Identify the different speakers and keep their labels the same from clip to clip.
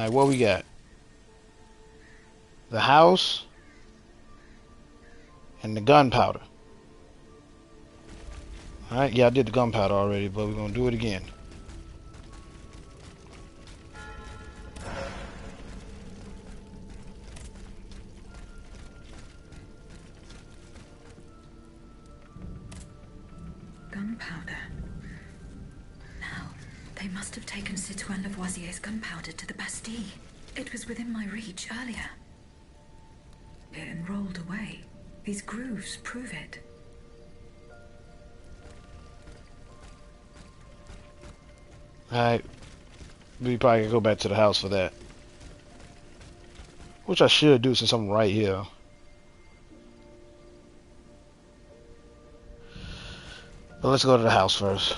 Speaker 1: Alright, what we got? The house and the gunpowder. Alright, yeah, I did the gunpowder already, but we're gonna do it again.
Speaker 2: Gunpowder. Now, they must have taken Citoyen Lavoisier's gunpowder to the Bastille. It was within my reach earlier. And rolled away. These grooves prove it.
Speaker 1: Alright. We probably can go back to the house for that. Which I should do since I'm right here. But let's go to the house first.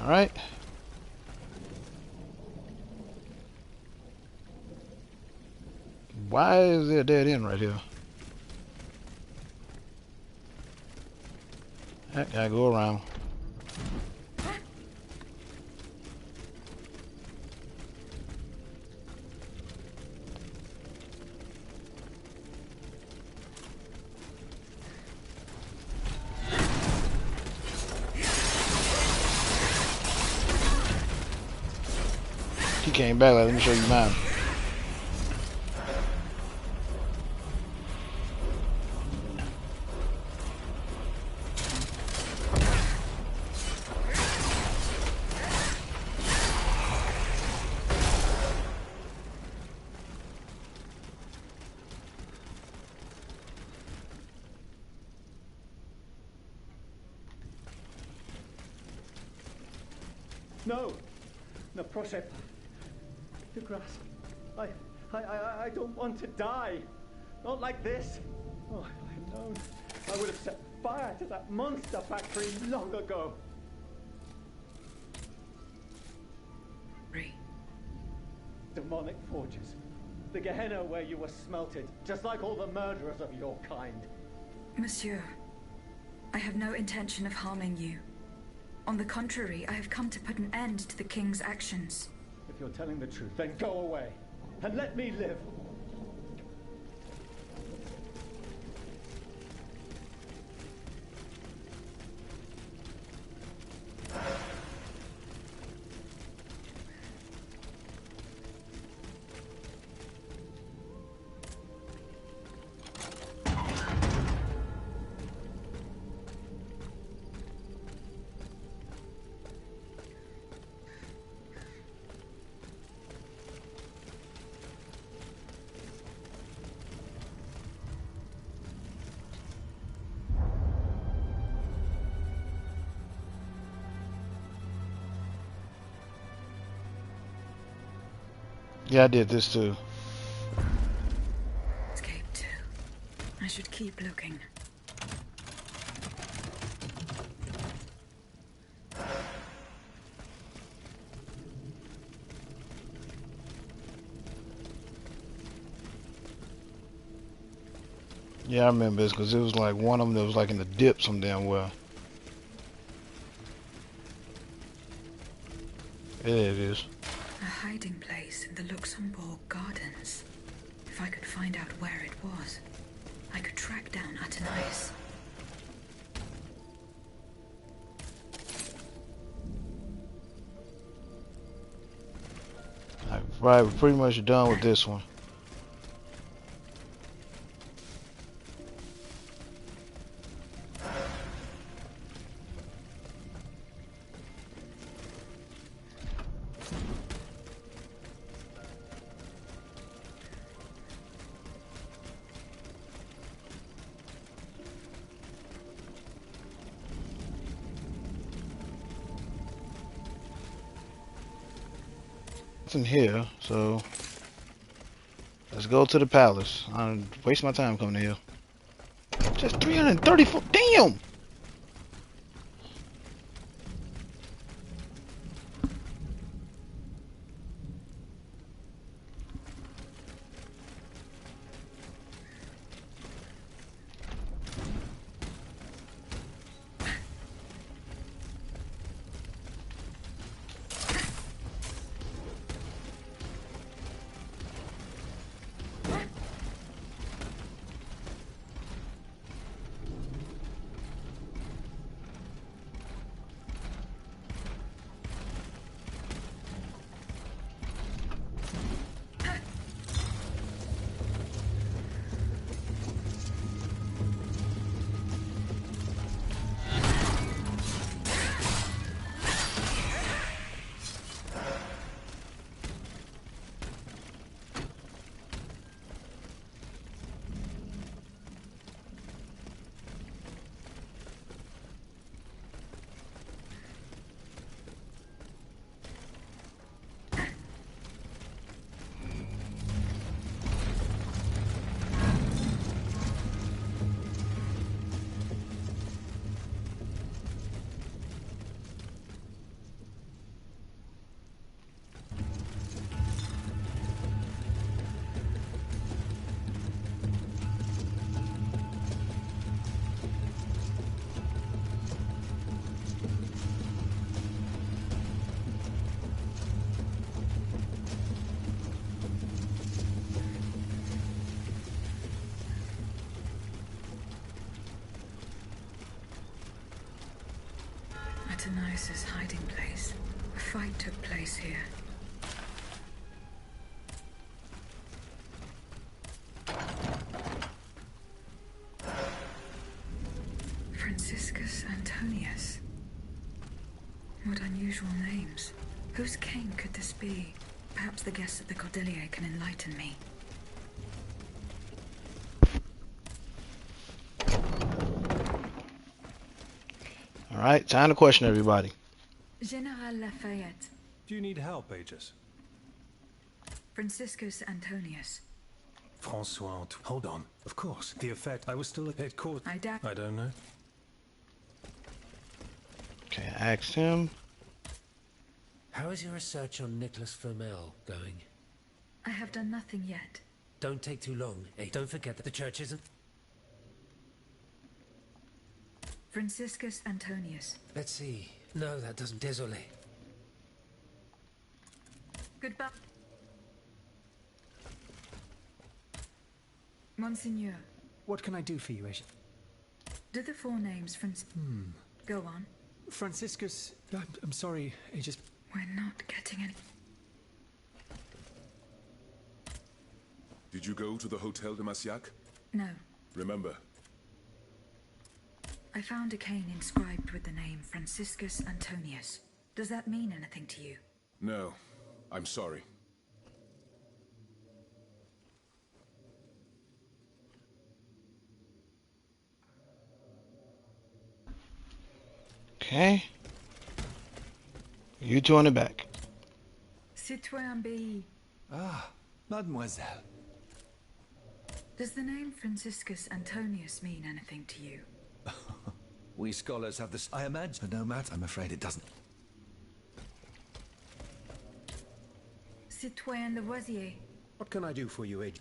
Speaker 1: Alright. Why is there a dead end right here? I gotta go around. He came back like, let me show you mine.
Speaker 3: No! No, proszę. The grass. I don't want to die. Not like this. Oh, if I had known, I would have set fire to that monster factory long ago. Demonic forges. The Gehenna where you were smelted, just like all the murderers of your kind.
Speaker 2: Monsieur, I have no intention of harming you. On the contrary, I have come to put an end to the king's actions.
Speaker 3: If you're telling the truth, then go away. And let me live.
Speaker 1: Yeah, I did this too.
Speaker 2: Escape too. I should keep looking.
Speaker 1: Yeah, I remember this because it was like one of them that was like in the dip some damn well. There it is.
Speaker 2: A hiding place in the Luxembourg Gardens. If I could find out where it was, I could track down Athenais.
Speaker 1: Right, we're pretty much done with this one. nothing here, so let's go to the palace. I don't waste my time coming here. Just 334. Damn!
Speaker 2: Atanais's hiding place. A fight took place here. Franciscus Antonius. What unusual names. Whose king could this be? Perhaps the guests at the Cordelier can enlighten me.
Speaker 1: Alright, time to question everybody.
Speaker 2: General Lafayette.
Speaker 4: Do you need help, Aegis?
Speaker 2: Franciscus Antonius.
Speaker 4: Francois, hold on. Of course. The effect. I was still at court.
Speaker 2: I
Speaker 4: don't know.
Speaker 1: Okay, I asked him.
Speaker 5: How is your research on Nicholas Flamel going?
Speaker 2: I have done nothing yet.
Speaker 5: Don't take too long. Hey, don't forget that the church isn't...
Speaker 2: Franciscus Antonius.
Speaker 5: Let's see. No, that doesn't. Désolé.
Speaker 2: Goodbye. Monseigneur.
Speaker 6: What can I do for you, Asia?
Speaker 2: Do the four names Go on.
Speaker 6: Franciscus... I'm sorry, Aegis.
Speaker 2: We're not getting any...
Speaker 7: Did you go to the Hotel de Massiac?
Speaker 2: No.
Speaker 7: Remember.
Speaker 2: I found a cane inscribed with the name Franciscus Antonius. Does that mean anything to you?
Speaker 7: No. I'm sorry.
Speaker 1: Okay. You two on the back.
Speaker 2: Citoyen B.
Speaker 6: Ah, mademoiselle.
Speaker 2: Does the name Franciscus Antonius mean anything to you?
Speaker 6: We scholars have this, I imagine. But no matter, I'm afraid it doesn't.
Speaker 2: Citoyen Lavoisier.
Speaker 5: What can I do for you, Aegis?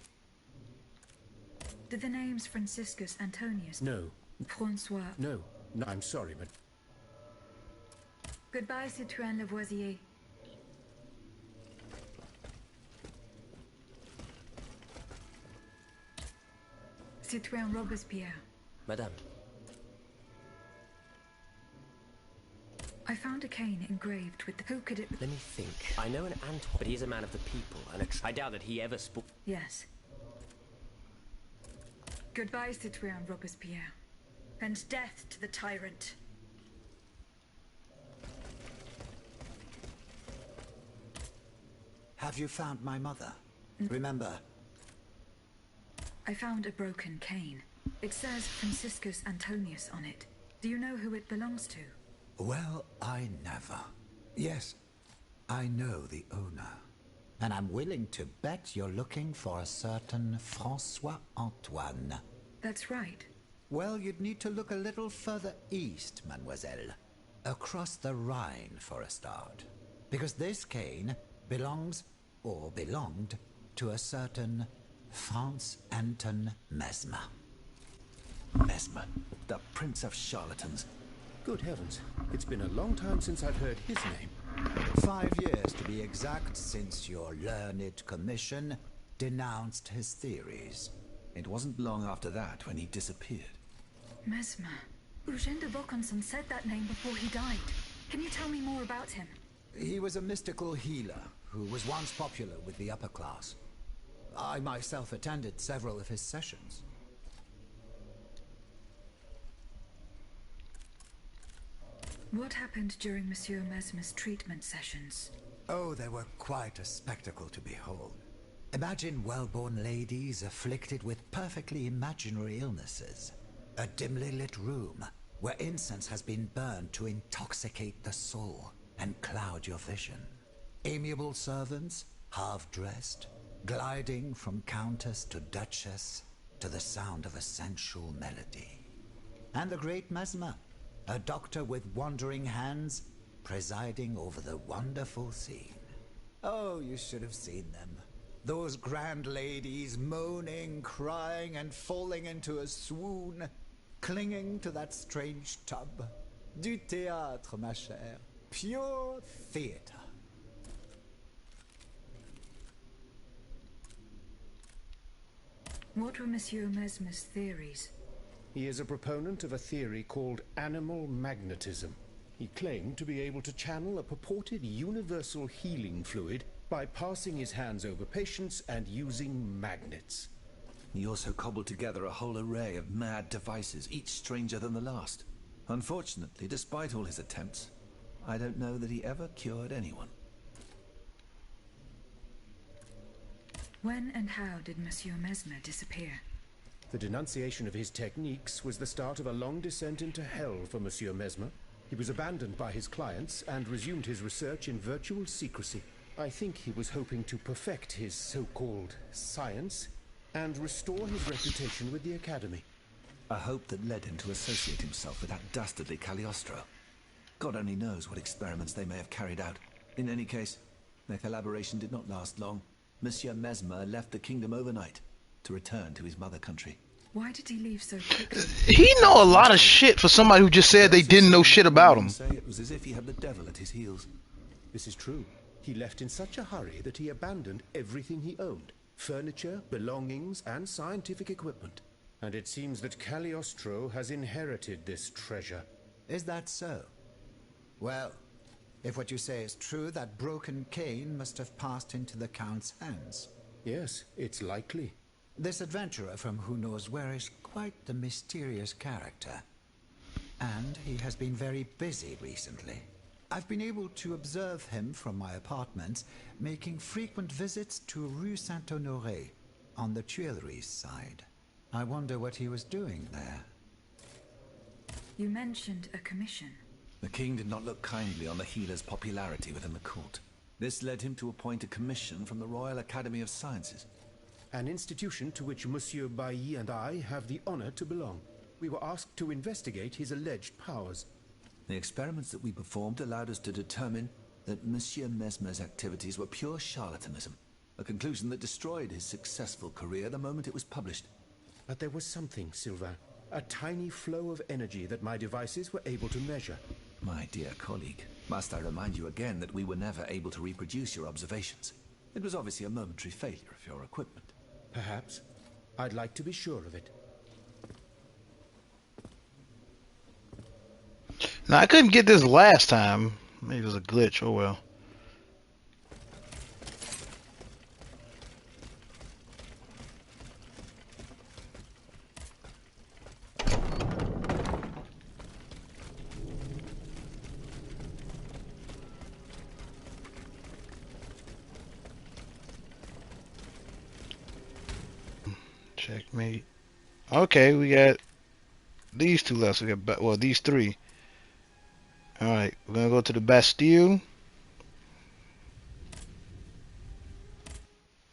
Speaker 2: Do the names Franciscus Antonius...
Speaker 5: No.
Speaker 2: Francois...
Speaker 5: No. No, I'm sorry, but...
Speaker 2: Goodbye, Citoyen Lavoisier. Citoyen Robespierre.
Speaker 5: Madame.
Speaker 2: I found a cane engraved with the... Who could it...
Speaker 8: Let me think. I know an Antoine, but he's a man of the people, and I doubt that he ever spoke...
Speaker 2: Yes. Goodbye, Citoyen Robespierre. And death to the tyrant.
Speaker 9: Have you found my mother? Remember?
Speaker 2: I found a broken cane. It says Franciscus Antonius on it. Do you know who it belongs to?
Speaker 9: Well, I never. Yes, I know the owner. And I'm willing to bet you're looking for a certain François Antoine.
Speaker 2: That's right.
Speaker 9: Well, you'd need to look a little further east, mademoiselle. Across the Rhine for a start. Because this cane belongs, or belonged, to a certain Franz Anton Mesmer.
Speaker 6: Mesmer, the prince of charlatans.
Speaker 5: Good heavens, it's been a long time since I've heard his name.
Speaker 9: 5 years to be exact since your learned commission denounced his theories.
Speaker 6: It wasn't long after that when he disappeared.
Speaker 2: Mesmer. Eugène de Vaucanson said that name before he died. Can you tell me more about him?
Speaker 9: He was a mystical healer who was once popular with the upper class. I myself attended several of his sessions.
Speaker 2: What happened during Monsieur Mesmer's treatment sessions?
Speaker 9: Oh, they were quite a spectacle to behold. Imagine well-born ladies afflicted with perfectly imaginary illnesses. A dimly lit room where incense has been burned to intoxicate the soul and cloud your vision. Amiable servants, half-dressed, gliding from countess to duchess to the sound of a sensual melody. And the great Mesmer, a doctor with wandering hands, presiding over the wonderful scene. Oh, you should have seen them. Those grand ladies moaning, crying, and falling into a swoon, clinging to that strange tub. Du théâtre, ma chère. Pure theater.
Speaker 2: What were Monsieur Mesmer's theories?
Speaker 5: He is a proponent of a theory called animal magnetism. He claimed to be able to channel a purported universal healing fluid by passing his hands over patients and using magnets.
Speaker 6: He also cobbled together a whole array of mad devices, each stranger than the last. Unfortunately, despite all his attempts, I don't know that he ever cured anyone.
Speaker 2: When and how did Monsieur Mesmer disappear?
Speaker 5: The denunciation of his techniques was the start of a long descent into hell for Monsieur Mesmer. He was abandoned by his clients and resumed his research in virtual secrecy. I think he was hoping to perfect his so-called science and restore his reputation with the Academy.
Speaker 6: A hope that led him to associate himself with that dastardly Cagliostro. God only knows what experiments they may have carried out. In any case, their collaboration did not last long. Monsieur Mesmer left the kingdom overnight to return to his mother country.
Speaker 2: Why did he leave so quickly?
Speaker 1: He know a lot of shit for somebody who just said they didn't know shit about him.
Speaker 6: It was as if he had the devil at his heels.
Speaker 5: This is true. He left in such a hurry that he abandoned everything he owned. Furniture, belongings, and scientific equipment. And it seems that Cagliostro has inherited this treasure.
Speaker 9: Is that so? Well, if what you say is true, that broken cane must have passed into the Count's hands.
Speaker 5: Yes, it's likely.
Speaker 9: This adventurer from who knows where is quite the mysterious character. And he has been very busy recently. I've been able to observe him from my apartments, making frequent visits to Rue Saint-Honoré, on the Tuileries side. I wonder what he was doing there.
Speaker 2: You mentioned a commission.
Speaker 6: The king did not look kindly on the healer's popularity within the court. This led him to appoint a commission from the Royal Academy of Sciences.
Speaker 5: An institution to which Monsieur Bailly and I have the honor to belong. We were asked to investigate his alleged powers.
Speaker 6: The experiments that we performed allowed us to determine that Monsieur Mesmer's activities were pure charlatanism, a conclusion that destroyed his successful career the moment it was published.
Speaker 5: But there was something, Sylvain, a tiny flow of energy that my devices were able to measure.
Speaker 6: My dear colleague, must I remind you again that we were never able to reproduce your observations? It was obviously a momentary failure of your equipment.
Speaker 5: Perhaps. I'd like to be sure of it.
Speaker 1: Now, I couldn't get this last time. Maybe it was a glitch. Oh well. Checkmate. Okay, we got these two left. We got, well, these three. All right, we're gonna go to the Bastille.